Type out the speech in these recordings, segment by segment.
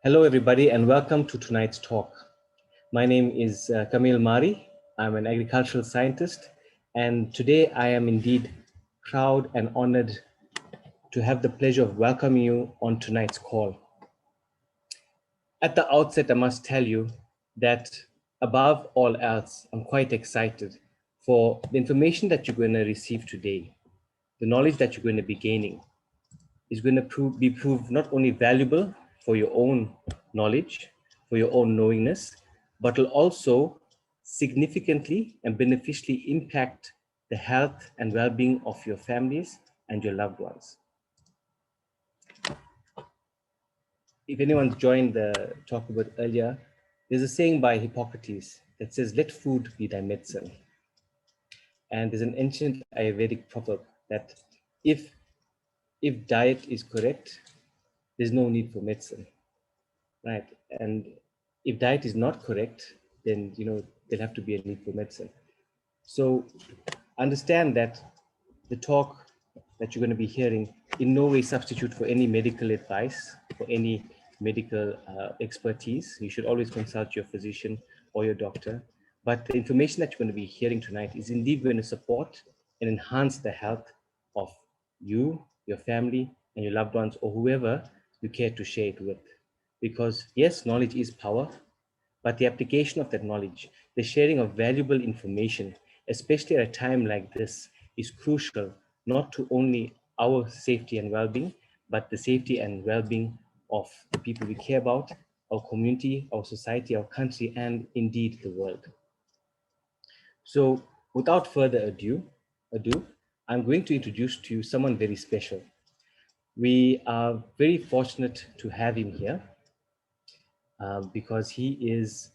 Hello, everybody, and welcome to tonight's talk. My name is Kamil Mari. I'm an agricultural scientist, and today I am indeed proud and honored to have the pleasure of welcoming you on tonight's call. At the outset, I must tell you that above all else, I'm quite excited for the information that you're going to receive today, the knowledge that you're going to be gaining is going to be proved not only valuable for your own knowledge, for your own knowingness, but will also significantly and beneficially impact the health and well-being of your families and your loved ones. If anyone's joined the talk about earlier, there's a saying by Hippocrates that says, "Let food be thy medicine." And there's an ancient Ayurvedic proverb that if diet is correct, there's no need for medicine. Right. And if diet is not correct, then there'll have to be a need for medicine. So understand that the talk that you're going to be hearing in no way substitute for any medical advice or any medical expertise. You should always consult your physician or your doctor. But the information that you're going to be hearing tonight is indeed going to support and enhance the health of you, your family, and your loved ones, or whoever you care to share it with. Because yes, knowledge is power, but the application of that knowledge, the sharing of valuable information, especially at a time like this, is crucial, not to only our safety and well-being, but the safety and well-being of the people we care about, our community, our society, our country, and indeed the world. So without further ado, I'm going to introduce to you someone very special. We are very fortunate to have him here. Because he is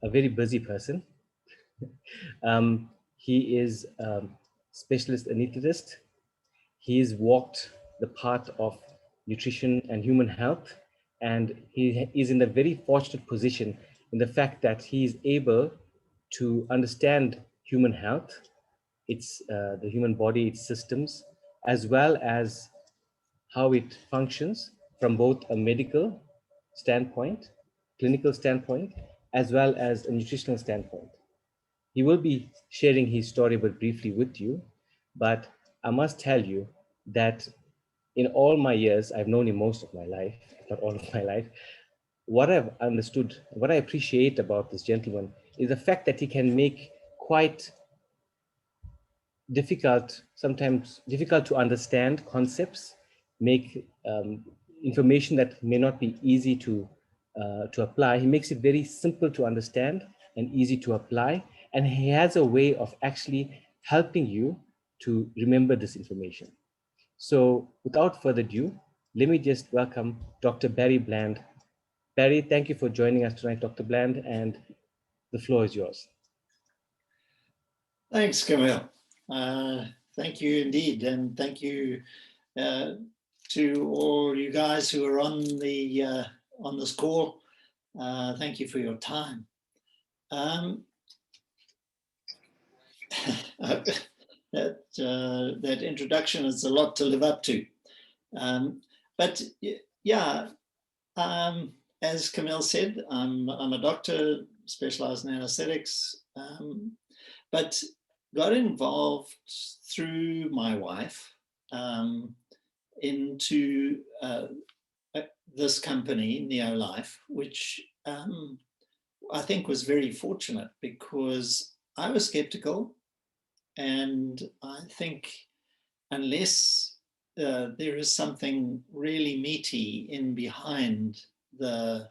a very busy person. He is a specialist anesthetist. He's walked the path of nutrition and human health, and he is in a very fortunate position in the fact that he is able to understand human health, its the human body, its systems, as well as how it functions from both a medical standpoint, clinical standpoint, as well as a nutritional standpoint. He will be sharing his story but briefly with you, but I must tell you that in all my years, I've known him most of my life, not all of my life, what I've understood, what I appreciate about this gentleman is the fact that he can make quite sometimes difficult to understand concepts, make information that may not be easy to apply. He makes it very simple to understand and easy to apply. And he has a way of actually helping you to remember this information. So without further ado, let me just welcome Dr. Barry Bland. Barry, thank you for joining us tonight, Dr. Bland, and the floor is yours. Thanks, Camille. Thank you indeed, and thank you to all you guys who are on this call. Thank you for your time. That introduction is a lot to live up to. But yeah, as Camille said, I'm a doctor specialized in anesthetics, but got involved through my wife into this company, Neolife, which I think was very fortunate because I was skeptical, and I think unless there is something really meaty in behind the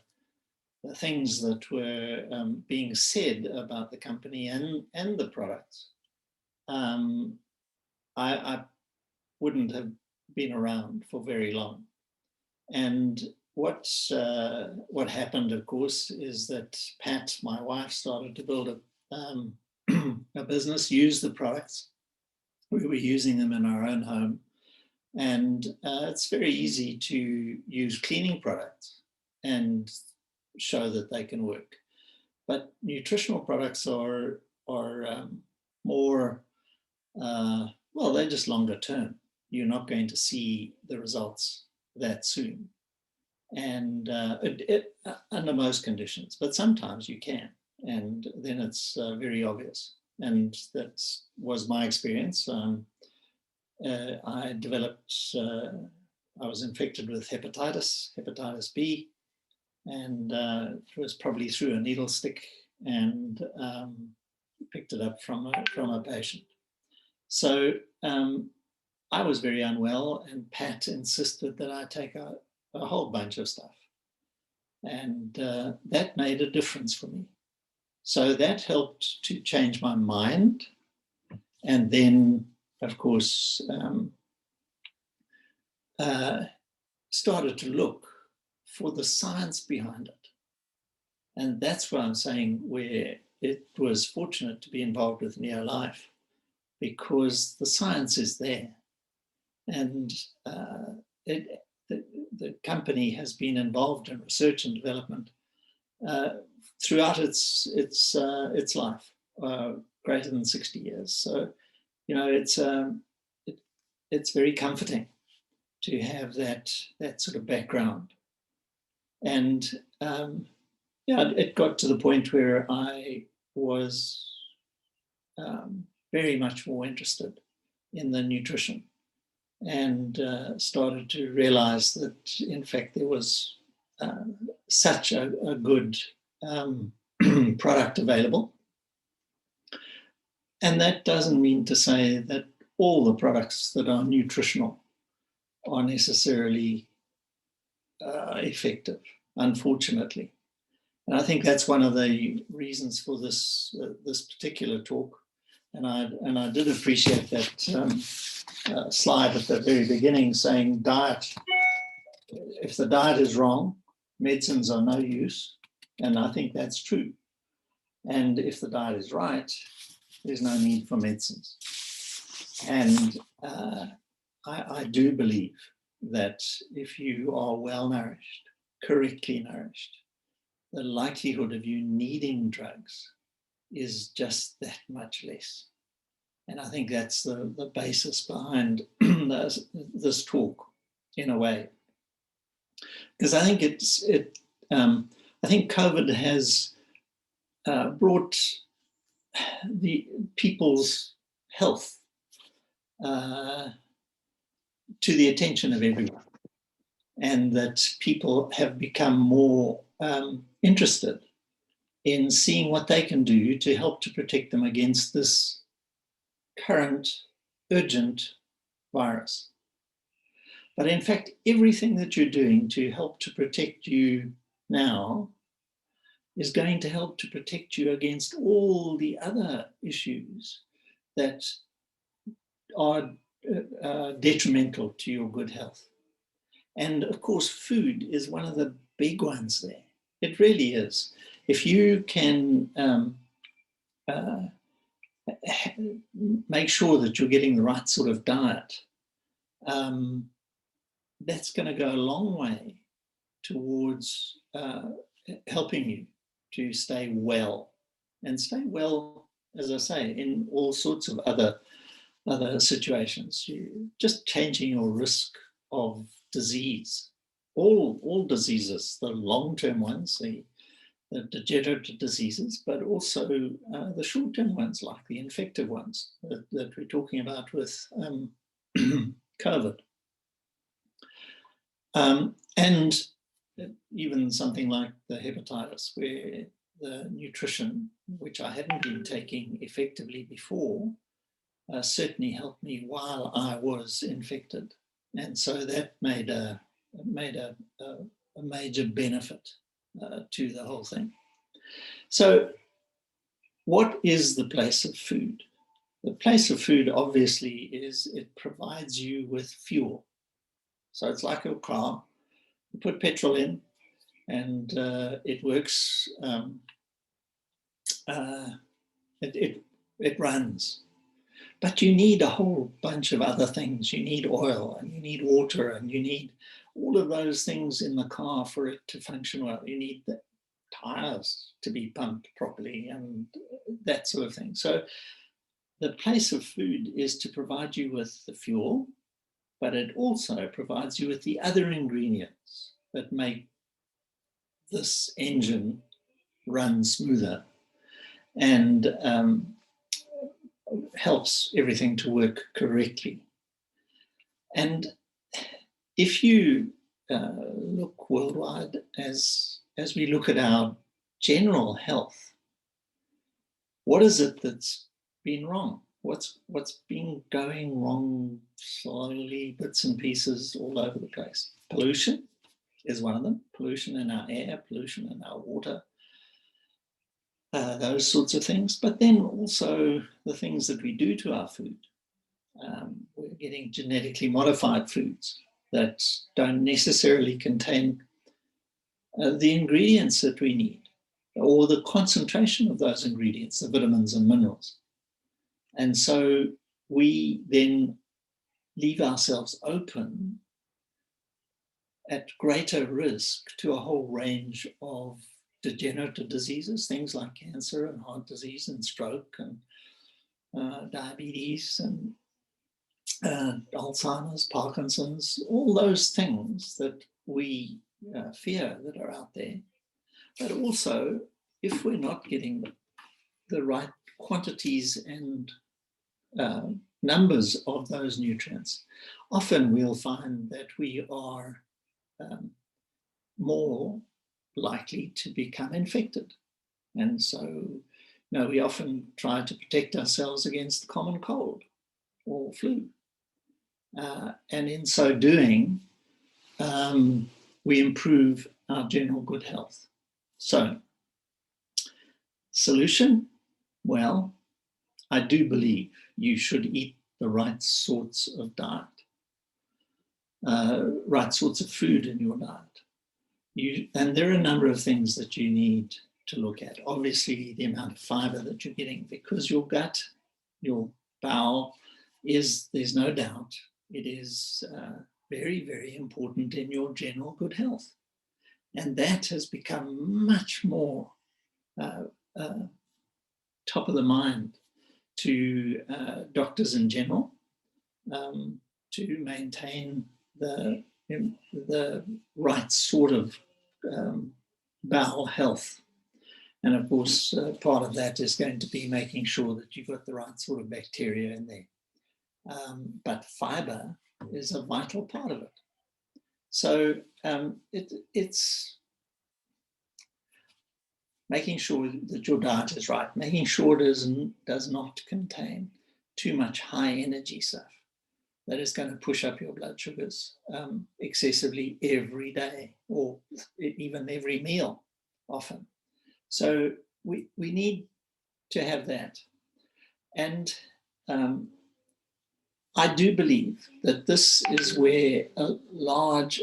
things that were being said about the company and the products, I wouldn't have been around for very long. And what happened, of course, is that Pat, my wife, started to build a business, use the products. We were using them in our own home. And it's very easy to use cleaning products and show that they can work. But nutritional products are more, well, they're just longer term. You're not going to see the results that soon. and under most conditions, but sometimes you can, and then it's very obvious. And that was my experience. I developed, I was infected with hepatitis B, and it was probably through a needle stick, and picked it up from a patient. So I was very unwell, and Pat insisted that I take a whole bunch of stuff. And that made a difference for me. So that helped to change my mind. And then, of course, started to look for the science behind it. And that's what I'm saying, where it was fortunate to be involved with Neolife, because the science is there. And the company has been involved in research and development throughout its life, greater than 60 years. So, you know, it's very comforting to have that sort of background. And yeah, it got to the point where I was very much more interested in the nutrition, and started to realize that, in fact, there was such a good product available. And that doesn't mean to say that all the products that are nutritional are necessarily effective, unfortunately. And I think that's one of the reasons for this particular talk. And I did appreciate that slide at the very beginning saying diet. If the diet is wrong, medicines are no use. And I think that's true. And if the diet is right, there's no need for medicines. And I do believe that if you are well nourished, correctly nourished, the likelihood of you needing drugs is just that much less. And I think that's the basis behind this talk, in a way. Because I think I think COVID has brought the people's health to the attention of everyone, and that people have become more interested in seeing what they can do to help to protect them against this current urgent virus. But in fact, everything that you're doing to help to protect you now is going to help to protect you against all the other issues that are detrimental to your good health. And of course, food is one of the big ones there. It really is. If you can make sure that you're getting the right sort of diet, that's going to go a long way towards helping you to stay well. And stay well, as I say, in all sorts of other situations. You just changing your risk of disease. All diseases, the long-term ones, the degenerative diseases, but also the short-term ones, like the infective ones that we're talking about with COVID. And even something like the hepatitis, where the nutrition, which I hadn't been taking effectively before, certainly helped me while I was infected. And so that made a major benefit to the whole thing. So what is the place of food? The place of food, obviously, is it provides you with fuel. So it's like a car. You put petrol in, and it works. It runs. But you need a whole bunch of other things. You need oil, and you need water, and you need all of those things in the car for it to function well. You need the tires to be pumped properly and that sort of thing. So the place of food is to provide you with the fuel, but it also provides you with the other ingredients that make this engine run smoother and helps everything to work correctly. And if you look worldwide, as we look at our general health, what is it that's been wrong? What's been going wrong slowly, bits and pieces all over the place? Pollution is one of them. Pollution in our air, pollution in our water, those sorts of things. But then also the things that we do to our food. We're getting genetically modified foods that don't necessarily contain the ingredients that we need, or the concentration of those ingredients, the vitamins and minerals. And so we then leave ourselves open at greater risk to a whole range of degenerative diseases, things like cancer and heart disease and stroke and diabetes and Alzheimer's, Parkinson's, all those things that we fear that are out there. But also, if we're not getting the right quantities and numbers of those nutrients, often we'll find that we are more likely to become infected. And so, we often try to protect ourselves against the common cold or flu. And in so doing, we improve our general good health. So, solution? Well, I do believe you should eat the right sorts of diet, right sorts of food in your diet. And there are a number of things that you need to look at. Obviously, the amount of fiber that you're getting, because your gut, your bowel there's no doubt, it is very, very important in your general good health. And that has become much more top of the mind to doctors in general, to maintain the right sort of bowel health. And of course, part of that is going to be making sure that you've got the right sort of bacteria in there. But fiber is a vital part of it. So it's making sure that your diet is right, making sure it does not contain too much high energy stuff that is going to push up your blood sugars excessively every day, or even every meal often. So we need to have that. And I do believe that this is where a large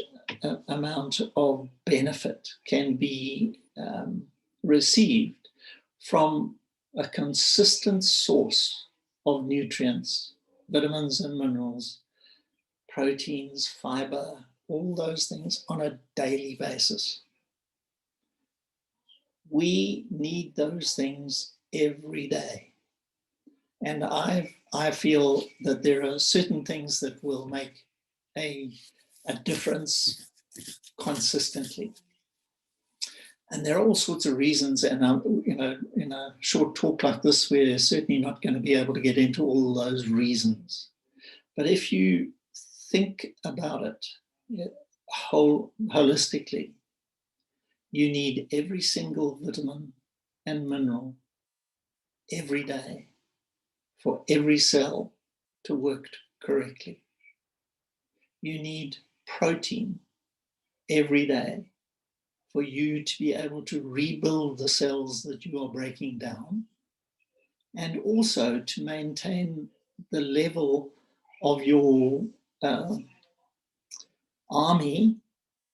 amount of benefit can be received from a consistent source of nutrients, vitamins and minerals, proteins, fiber, all those things on a daily basis. We need those things every day. And I feel that there are certain things that will make a difference consistently. And there are all sorts of reasons, and in a short talk like this, we're certainly not going to be able to get into all those reasons. But if you think about it holistically, you need every single vitamin and mineral every day for every cell to work correctly. You need protein every day for you to be able to rebuild the cells that you are breaking down, and also to maintain the level of your army,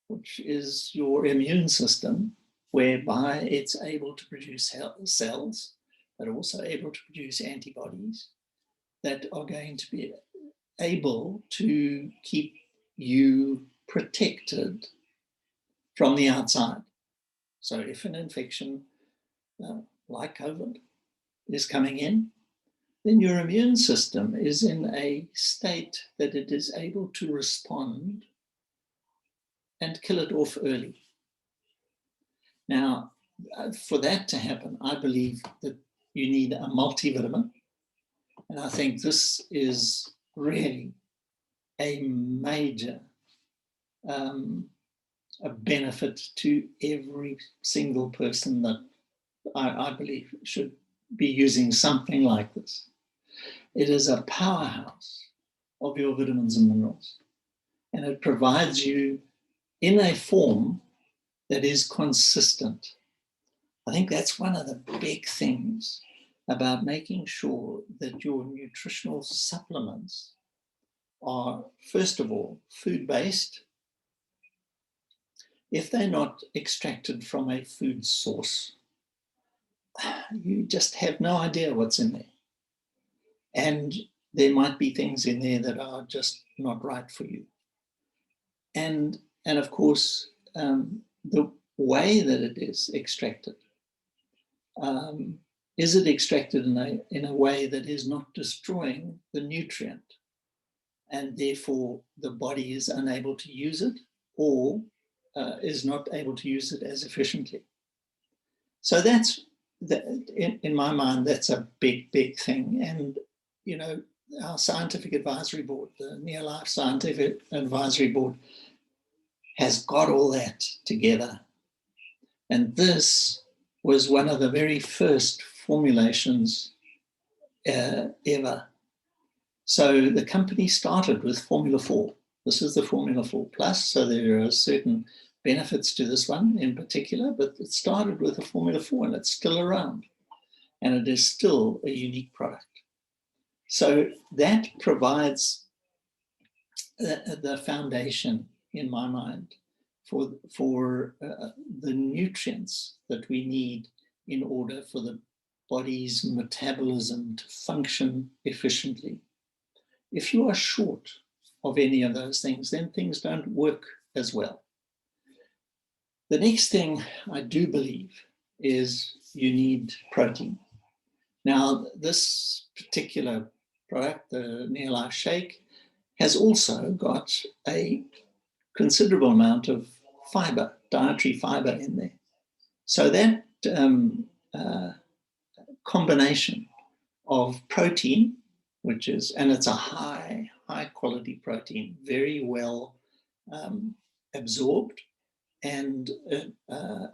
which is your immune system, whereby it's able to produce cells that are also able to produce antibodies that are going to be able to keep you protected from the outside. So if an infection like COVID is coming in, then your immune system is in a state that it is able to respond and kill it off early. Now, for that to happen, I believe that you need a multivitamin. And I think this is really a major a benefit to every single person that I believe should be using something like this. It is a powerhouse of your vitamins and minerals, and it provides you in a form that is consistent. I think that's one of the big things about making sure that your nutritional supplements are, first of all, food-based. If they're not extracted from a food source, you just have no idea what's in there. And there might be things in there that are just not right for you. And of course, the way that it is extracted, is it extracted in a way that is not destroying the nutrient, and therefore the body is unable to use it, or is not able to use it as efficiently. So that's, in my mind, that's a big, big thing. And, you know, our scientific advisory board, the Neolife Scientific Advisory Board, has got all that together. And this was one of the very first formulations ever. So the company started with Formula 4. This is the Formula 4 Plus, so there are certain benefits to this one in particular, but it started with a Formula 4 and it's still around. And it is still a unique product. So that provides the foundation, in my mind, for the nutrients that we need in order for the body's metabolism to function efficiently. If you are short of any of those things, then things don't work as well. The next thing I do believe is you need protein. Now, this particular product, the Neolife Shake, has also got a considerable amount of fiber, dietary fiber in there. So that combination of protein, which is, and it's a high quality protein, very well absorbed and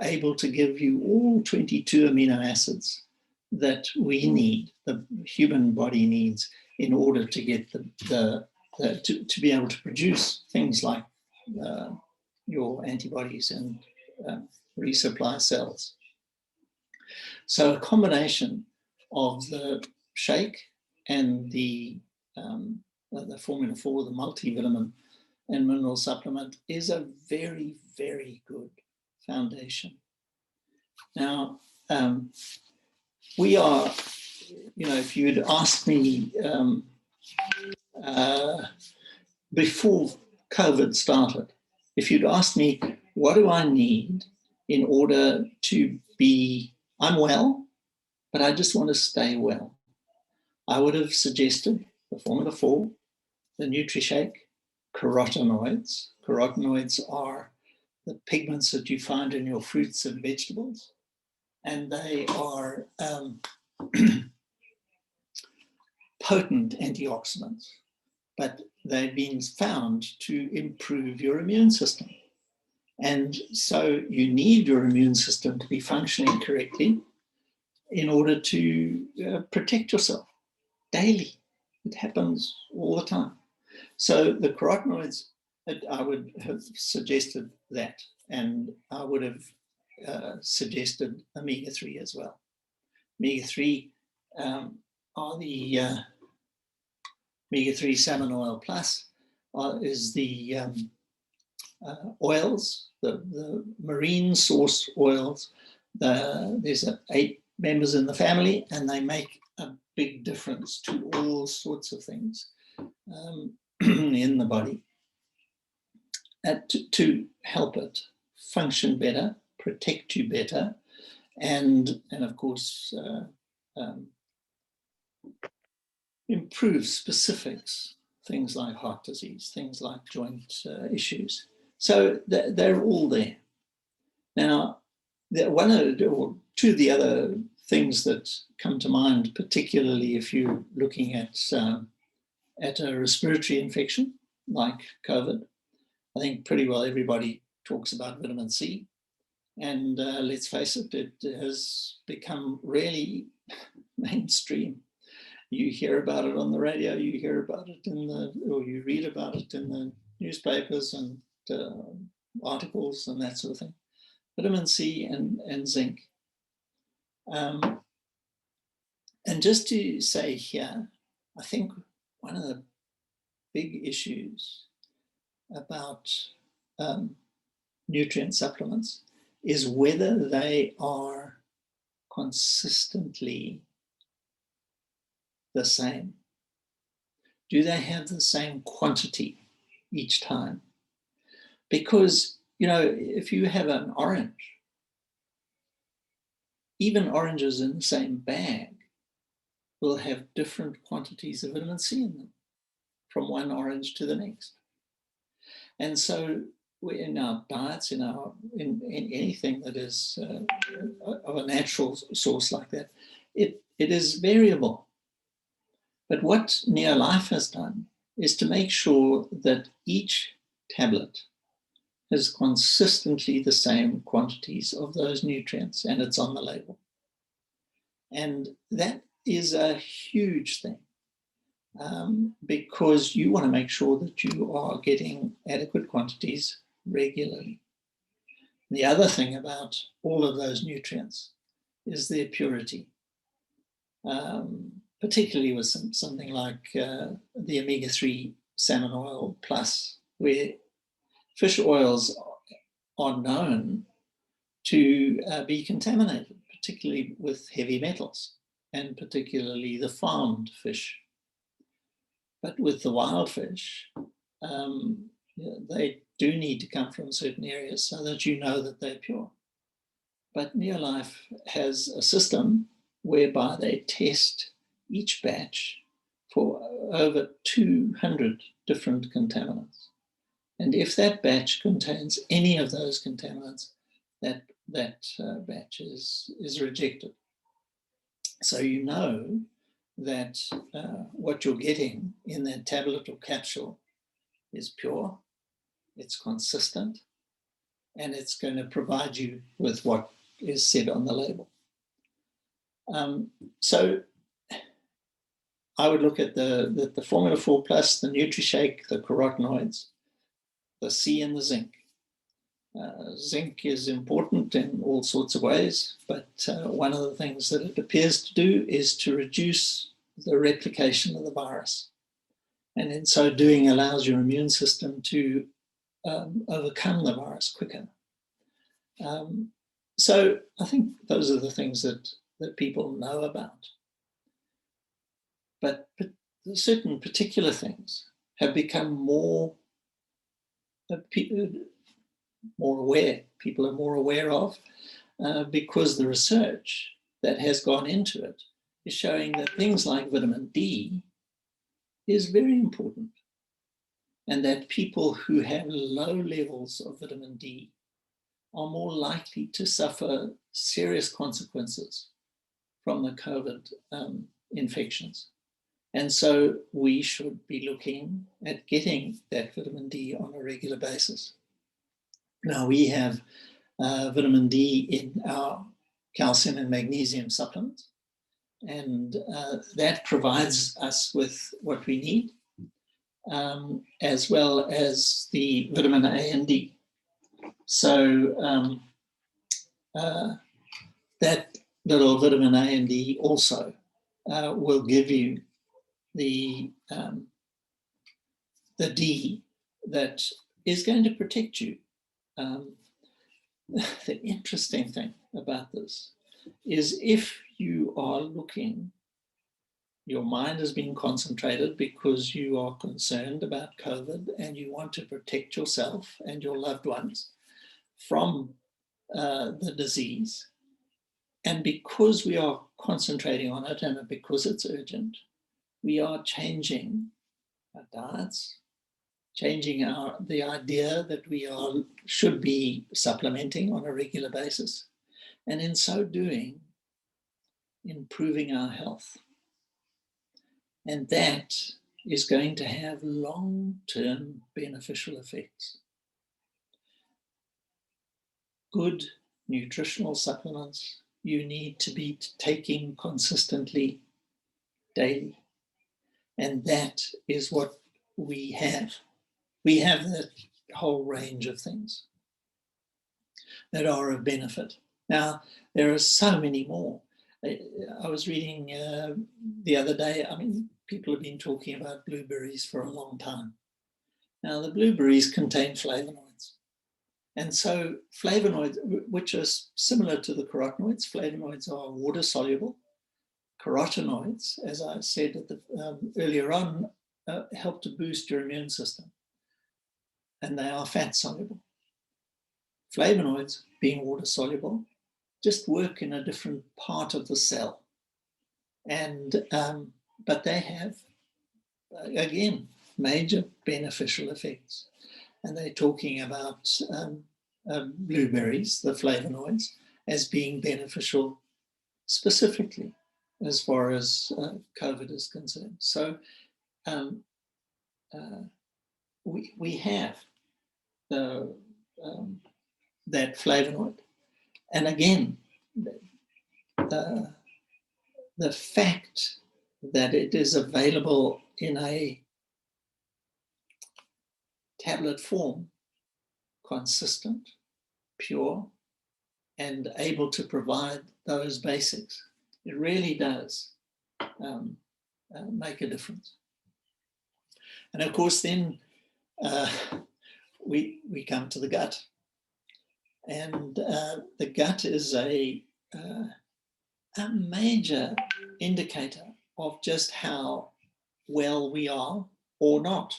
able to give you all 22 amino acids that we need, the human body needs, in order to get to be able to produce things like your antibodies and resupply cells. So a combination of the shake and the Formula 4, the multivitamin and mineral supplement, is a very, very good foundation. Now, we are, you know, if you'd asked me before COVID started, if you'd asked me, what do I need in order to be, I'm well, but I just want to stay well, I would have suggested the Formula 4, the NutriShake, carotenoids. Carotenoids are the pigments that you find in your fruits and vegetables, and they are potent antioxidants, but they've been found to improve your immune system. And so you need your immune system to be functioning correctly in order to protect yourself daily. It happens all the time. So the carotenoids, I would have suggested that, and I would have suggested omega-3 as well. Omega-3 are the omega-3 salmon oil plus is the oils, the marine source oils. There's 8 members in the family, and they make a big difference to all sorts of things in the body to help it function better, protect you better, and of course improve specifics, things like heart disease, things like joint issues. So they're all there. Now, one or two of the other things that come to mind, particularly if you're looking at a respiratory infection like COVID, I think pretty well everybody talks about vitamin C. And let's face it, it has become really mainstream. You hear about it on the radio, you hear about it or you read about it in the newspapers and articles and that sort of thing. Vitamin C and zinc. And just to say here, I think one of the big issues about nutrient supplements is whether they are consistently the same. Do they have the same quantity each time? Because, you know, if you have an orange, even oranges in the same bag will have different quantities of vitamin C in them from one orange to the next. And so in our diets, in anything that is of a natural source like that, it is variable. But what Neolife has done is to make sure that each tablet has consistently the same quantities of those nutrients, and it's on the label. And that is a huge thing, because you want to make sure that you are getting adequate quantities regularly. The other thing about all of those nutrients is their purity, particularly with something like the omega-3 salmon oil plus, where fish oils are known to be contaminated, particularly with heavy metals, and particularly the farmed fish. But with the wild fish, they do need to come from certain areas so that you know that they're pure. But Neolife has a system whereby they test each batch for over 200 different contaminants. And if that batch contains any of those contaminants, that batch is rejected. So you know that what you're getting in that tablet or capsule is pure, it's consistent, and it's going to provide you with what is said on the label. So I would look at the Formula 4 Plus, the NutriShake, the carotenoids, the C and the zinc. Zinc is important in all sorts of ways, but one of the things that it appears to do is to reduce the replication of the virus. And in so doing allows your immune system to overcome the virus quicker. So I think those are the things that people know about. But certain particular things have become more aware. People are more aware of because the research that has gone into it is showing that things like vitamin D is very important, and that people who have low levels of vitamin D are more likely to suffer serious consequences from the COVID infections. And so we should be looking at getting that vitamin D on a regular basis. Now we have vitamin D in our calcium and magnesium supplements, and that provides us with what we need, as well as the vitamin A and D. So that little vitamin A and D also will give you the D that is going to protect you. The interesting thing about this is if you are looking, your mind has been concentrated because you are concerned about COVID and you want to protect yourself and your loved ones from the disease. And because we are concentrating on it and because it's urgent, we are changing our diets, changing the idea that we should be supplementing on a regular basis, and in so doing, improving our health. And that is going to have long-term beneficial effects. Good nutritional supplements you need to be taking consistently daily. And that is what we have. We have that whole range of things that are of benefit. Now, there are so many more. I was reading the other day, I mean, people have been talking about blueberries for a long time. Now, the blueberries contain flavonoids. And so flavonoids, which are similar to the carotenoids, flavonoids are water-soluble. Carotenoids, as I said earlier on, help to boost your immune system. And they are fat-soluble. Flavonoids, being water-soluble, just work in a different part of the cell. And but they have, again, major beneficial effects. And they're talking about blueberries, the flavonoids, as being beneficial specifically as far as COVID is concerned. So we have that flavonoid. And again, the fact that it is available in a tablet form, consistent, pure, and able to provide those basics, it really does make a difference. And of course, then we come to the gut. And the gut is a major indicator of just how well we are or not.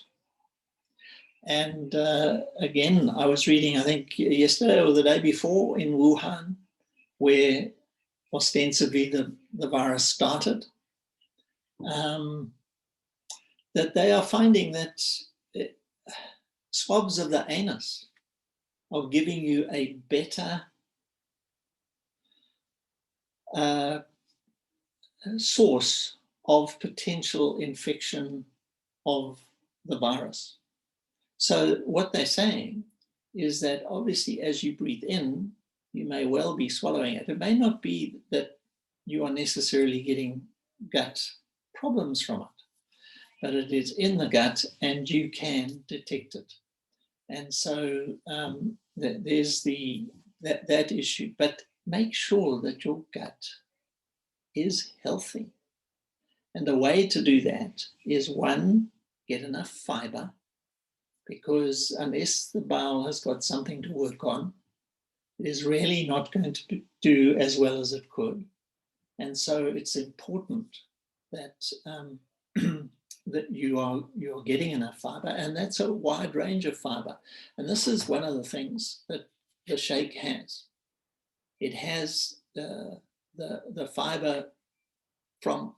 And again, I was reading, I think yesterday or the day before, in Wuhan, where ostensibly the virus started, that they are finding that swabs of the anus are giving you a better source of potential infection of the virus. So what they're saying is that obviously as you breathe in, you may well be swallowing it. It may not be that you are necessarily getting gut problems from it, but it is in the gut and you can detect it. And so there's that issue, but make sure that your gut is healthy. And the way to do that is, one, get enough fiber, because unless the bowel has got something to work on, it is really not going to do as well as it could. And so it's important that that you're getting enough fiber, and that's a wide range of fiber. And this is one of the things that the shake has. It has the fiber from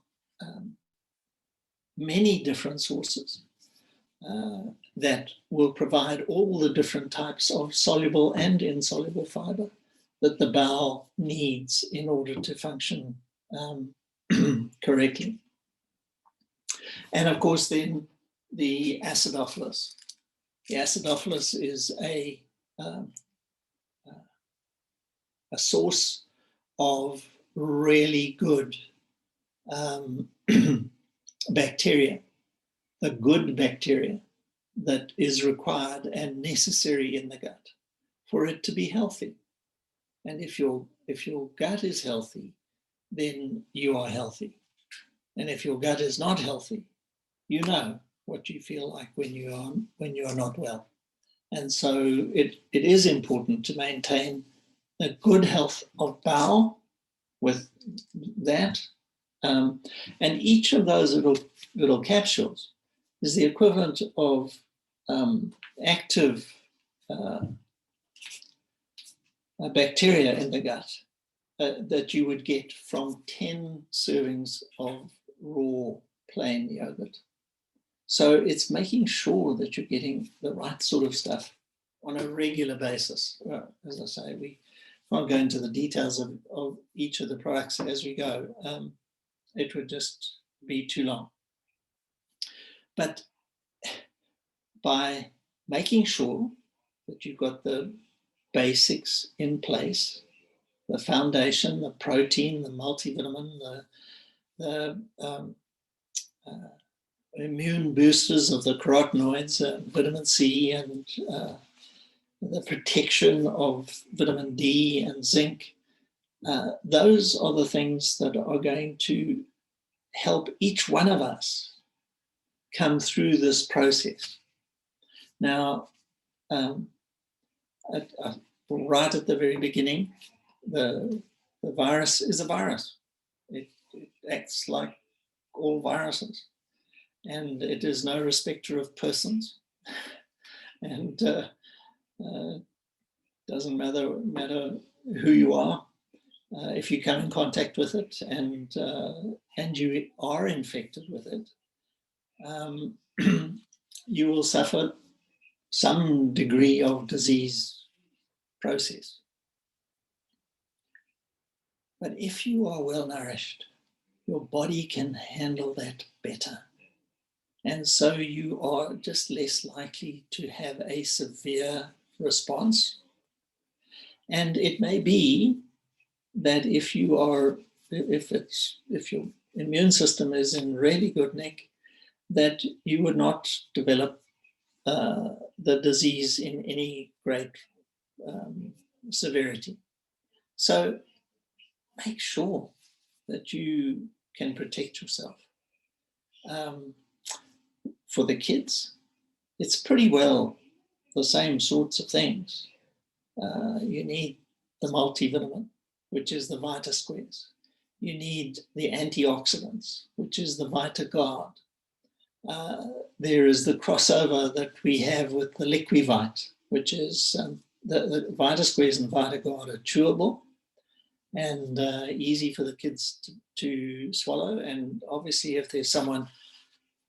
many different sources that will provide all the different types of soluble and insoluble fiber that the bowel needs in order to function correctly. And of course, then the acidophilus. The acidophilus is a source of really good bacteria, the good bacteria that is required and necessary in the gut for it to be healthy. And if your gut is healthy, then you are healthy. And if your gut is not healthy, you know what you feel like when you are not well. And so it is important to maintain a good health of bowel with that. And each of those little capsules is the equivalent of active bacteria in the gut that you would get from 10 servings of raw plain yogurt. So it's making sure that you're getting the right sort of stuff on a regular basis. As I say, we can't go into the details of each of the products as we go. It would just be too long. But by making sure that you've got the basics in place, the foundation, the protein, the multivitamin, the immune boosters of the carotenoids, vitamin C, and the protection of vitamin D and zinc. Those are the things that are going to help each one of us come through this process. Now, right at the very beginning, the virus is a virus. It acts like all viruses, and it is no respecter of persons, and doesn't matter who you are. If you come in contact with it and you are infected with it, you will suffer some degree of disease process. But if you are well nourished, your body can handle that better. And so you are just less likely to have a severe response. And it may be that if your immune system is in really good nick, that you would not develop the disease in any great severity. So make sure that you can protect yourself. For the kids, it's pretty well the same sorts of things. You need the multivitamin, which is the VitaSquares. You need the antioxidants, which is the VitaGuard. There is the crossover that we have with the Liquivite, which is the VitaSquares and VitaGuard are chewable and easy for the kids to swallow. And obviously, if there's someone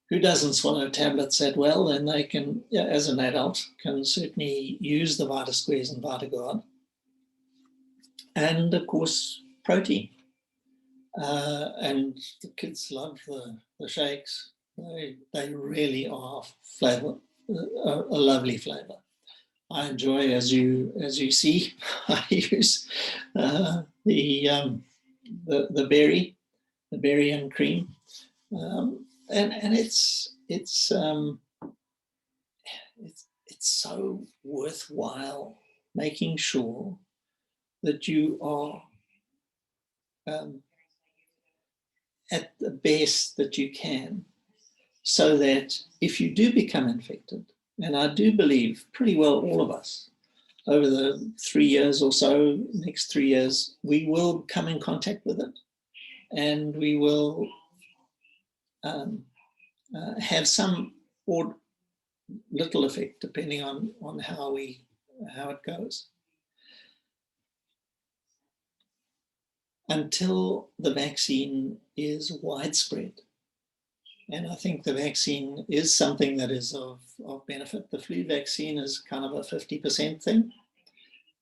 who doesn't swallow tablets that well, then they can, as an adult, can certainly use the VitaSquares and VitaGuard. And of course, protein. And the kids love the shakes. They really are a lovely flavor. I enjoy, as you see, I use the berry and cream, and it's so worthwhile making sure that you are at the best that you can, so that if you do become infected, and I do believe pretty well all of us over the 3 years or so, next 3 years, we will come in contact with it, and we will have some or little effect depending on how it goes. Until the vaccine is widespread. And I think the vaccine is something that is of benefit. The flu vaccine is kind of a 50% thing,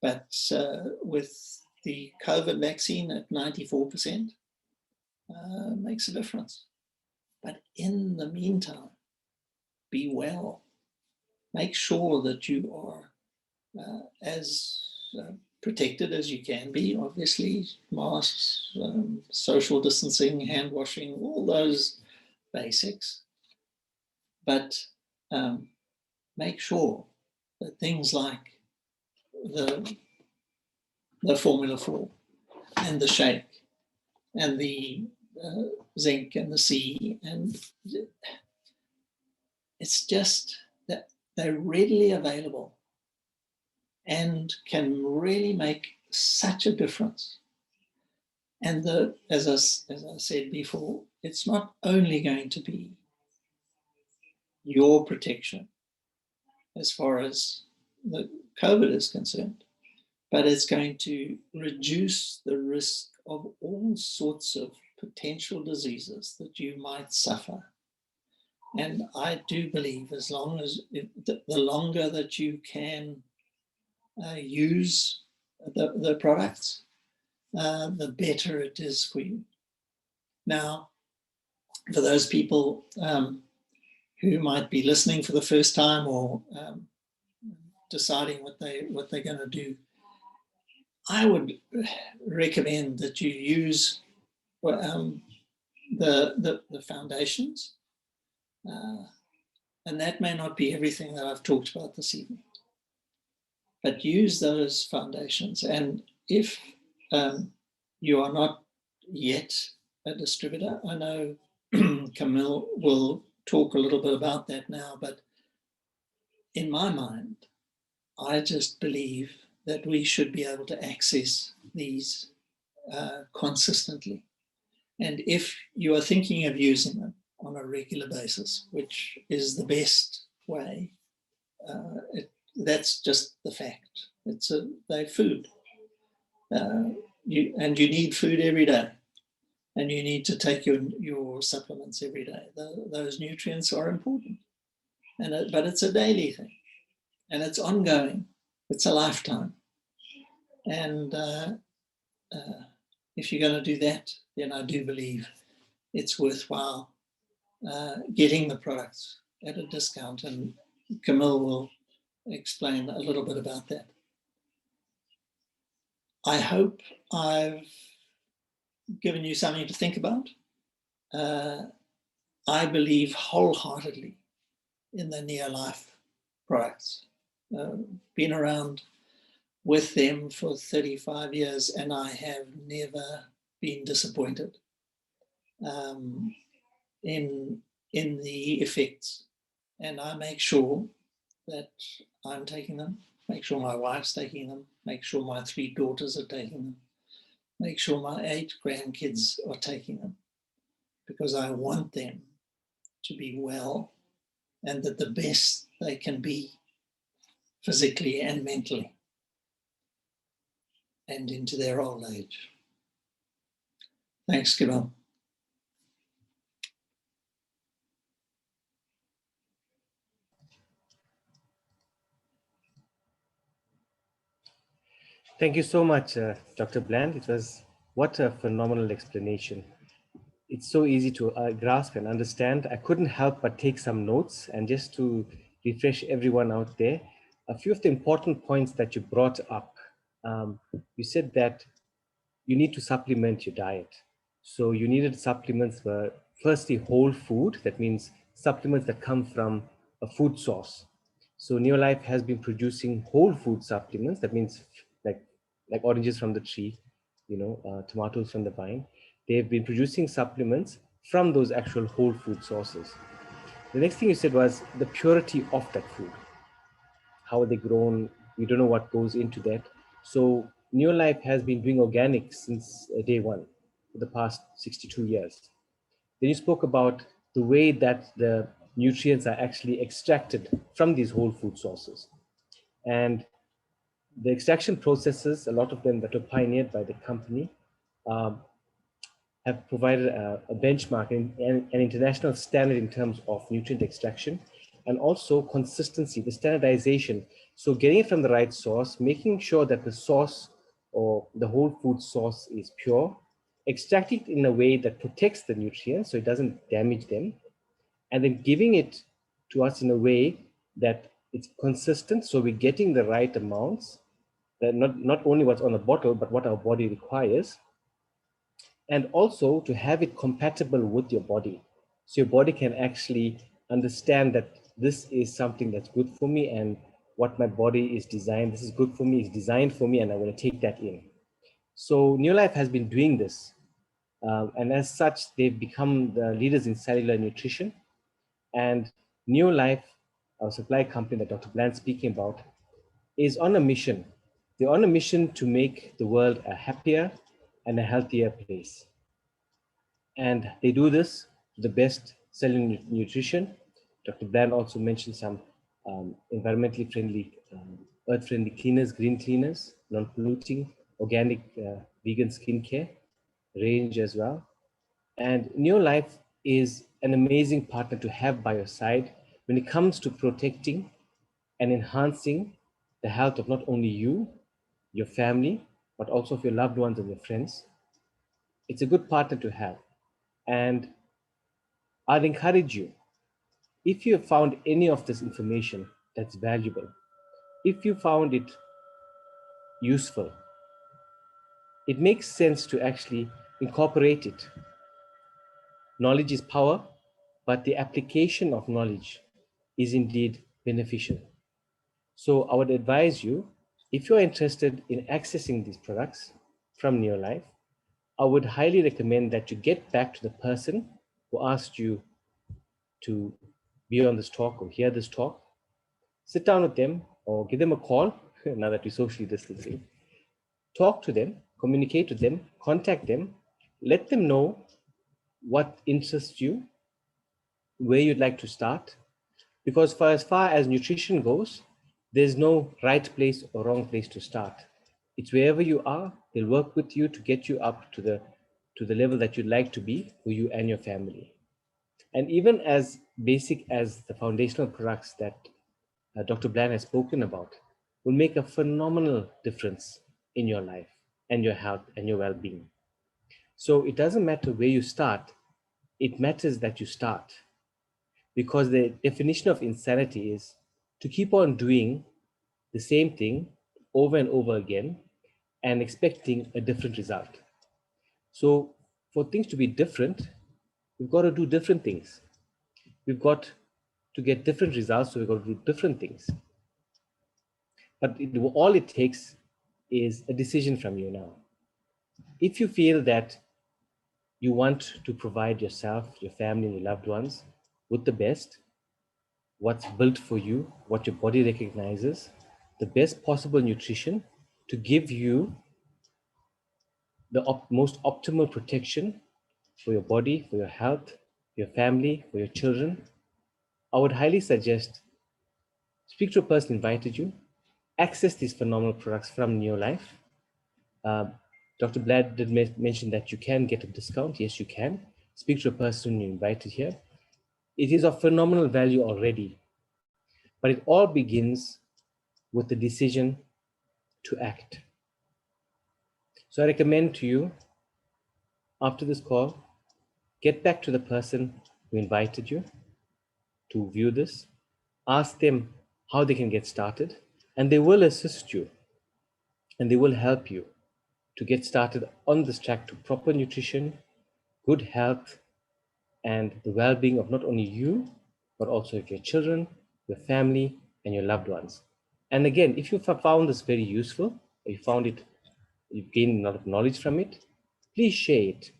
but with the COVID vaccine at 94%, makes a difference. But in the meantime, be well. Make sure that you are as protected as you can be, obviously, masks, social distancing, hand washing, all those basics. But make sure that things like the Formula 4 and the shake and the zinc and the C, and it's just that they're readily available and can really make such a difference. And as I said before, it's not only going to be your protection as far as the COVID is concerned, but it's going to reduce the risk of all sorts of potential diseases that you might suffer. And I do believe as long as the longer that you can use the products, the better it is for you. Now, for those people who might be listening for the first time or deciding what they're going to do, I would recommend that you use the foundations, and that may not be everything that I've talked about this evening, but use those foundations. And if you are not yet a distributor, I know Camille will talk a little bit about that now, but in my mind, I just believe that we should be able to access these consistently. And if you are thinking of using them on a regular basis, which is the best way, that's just the fact. They're food. You need food every day, and you need to take your supplements every day. Those nutrients are important, but it's a daily thing, and it's ongoing. It's a lifetime, and if you're going to do that, then I do believe it's worthwhile getting the products at a discount, and Camille will explain a little bit about that. I hope I've given you something to think about. I believe wholeheartedly in the Neolife products. Been around with them for 35 years, and I have never been disappointed in the effects. And I make sure that I'm taking them, make sure my wife's taking them, make sure my 3 daughters are taking them, make sure my 8 grandkids are taking them, because I want them to be well and that the best they can be physically and mentally and into their old age. Thanks, Camille. Thank you so much, Dr. Bland. It was what a phenomenal explanation. It's so easy to grasp and understand. I couldn't help but take some notes, and just to refresh everyone out there, a few of the important points that you brought up. You said that you need to supplement your diet. So you needed supplements for firstly whole food. That means supplements that come from a food source. So Neolife has been producing whole food supplements. That means like oranges from the tree, tomatoes from the vine. They've been producing supplements from those actual whole food sources. The next thing you said was the purity of that food. How are they grown? We don't know what goes into that. So Neolife has been doing organic since day one, for the past 62 years. Then you spoke about the way that the nutrients are actually extracted from these whole food sources. And the extraction processes, a lot of them that were pioneered by the company, have provided a benchmark and an international standard in terms of nutrient extraction, and also consistency, the standardization. So getting it from the right source, making sure that the source or the whole food source is pure, extracting it in a way that protects the nutrients so it doesn't damage them, and then giving it to us in a way that it's consistent, so we're getting the right amounts, that not only what's on the bottle, but what our body requires, and also to have it compatible with your body. So your body can actually understand that this is something that's good for me, and what my body is designed, this is good for me, is designed for me, and I want to take that in. So Neolife has been doing this. And as such, they've become the leaders in cellular nutrition. And Neolife, our supply company that Dr. Bland's speaking about, is on a mission. They're on a mission to make the world a happier and a healthier place. And they do this to the best cellular nutrition. Dr. Bland also mentioned some environmentally friendly, earth-friendly cleaners, green cleaners, non-polluting, organic, vegan skincare range as well. And Neolife is an amazing partner to have by your side when it comes to protecting and enhancing the health of not only you, your family, but also of your loved ones and your friends. It's a good partner to have. And I'd encourage you, if you have found any of this information that's valuable, if you found it useful, it makes sense to actually incorporate it. Knowledge is power, but the application of knowledge is indeed beneficial. So I would advise you, if you're interested in accessing these products from Neolife, I would highly recommend that you get back to the person who asked you to be on this talk or hear this talk. Sit down with them or give them a call, now that we're socially distancing. Talk to them, communicate with them, contact them, let them know what interests you, where you'd like to start. Because for as far as nutrition goes, there's no right place or wrong place to start. It's wherever you are, they'll work with you to get you up to the level that you'd like to be for you and your family. And even as basic as the foundational products that Dr. Bland has spoken about will make a phenomenal difference in your life and your health and your well-being. So it doesn't matter where you start, it matters that you start. Because the definition of insanity is to keep on doing the same thing over and over again and expecting a different result. So for things to be different, we've got to do different things. We've got to get different results, so we've got to do different things. But all it takes is a decision from you now. If you feel that you want to provide yourself, your family, and your loved ones with the best, what's built for you, what your body recognizes, the best possible nutrition to give you the most optimal protection for your body, for your health, your family, for your children, I would highly suggest speak to a person who invited you, access these phenomenal products from Neolife. Dr. Blad did mention that you can get a discount. Yes, you can. Speak to a person you invited here. It is of phenomenal value already, but it all begins with the decision to act. So I recommend to you, after this call, get back to the person who invited you to view this, ask them how they can get started, and they will assist you and they will help you to get started on this track to proper nutrition, good health, and the well-being of not only you, but also of your children, your family, and your loved ones. And again, if you found this very useful, or you found it, you've gained a lot of knowledge from it, please share it.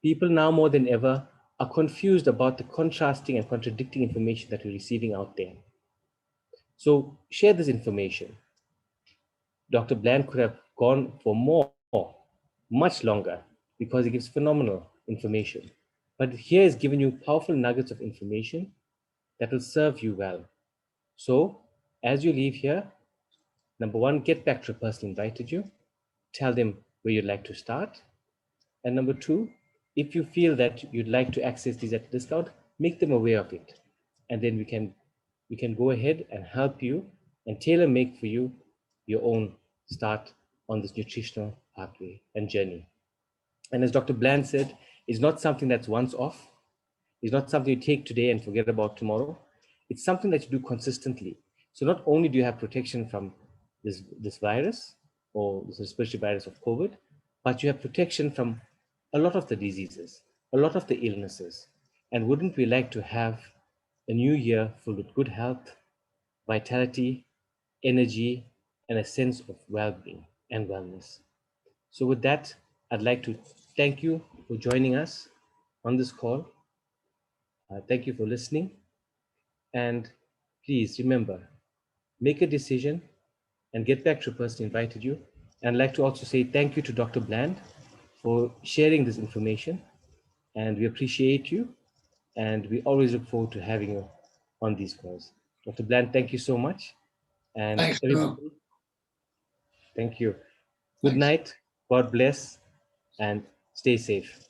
People now more than ever are confused about the contrasting and contradicting information that we're receiving out there. So share this information. Dr. Bland could have gone for more, much longer, because he gives phenomenal information. But here is giving you powerful nuggets of information that will serve you well. So as you leave here, number one, get back to the person who invited you, tell them where you'd like to start. And number two, if you feel that you'd like to access these at a discount, make them aware of it. And then we can go ahead and help you and tailor make for you your own start on this nutritional pathway and journey. And as Dr. Bland said, it's not something that's once off. It's not something you take today and forget about tomorrow. It's something that you do consistently. So not only do you have protection from this virus or this respiratory virus of COVID, but you have protection from a lot of the diseases, a lot of the illnesses. And wouldn't we like to have a new year full with good health, vitality, energy, and a sense of well-being and wellness? So with that, I'd like to thank you for joining us on this call. Thank you for listening. And please remember, make a decision and get back to the person who invited you. And I'd like to also say thank you to Dr. Bland for sharing this information. And we appreciate you. And we always look forward to having you on these calls. Dr. Bland, thank you so much. And Thanks, everybody, thank you. Good Thanks. night. God bless and stay safe.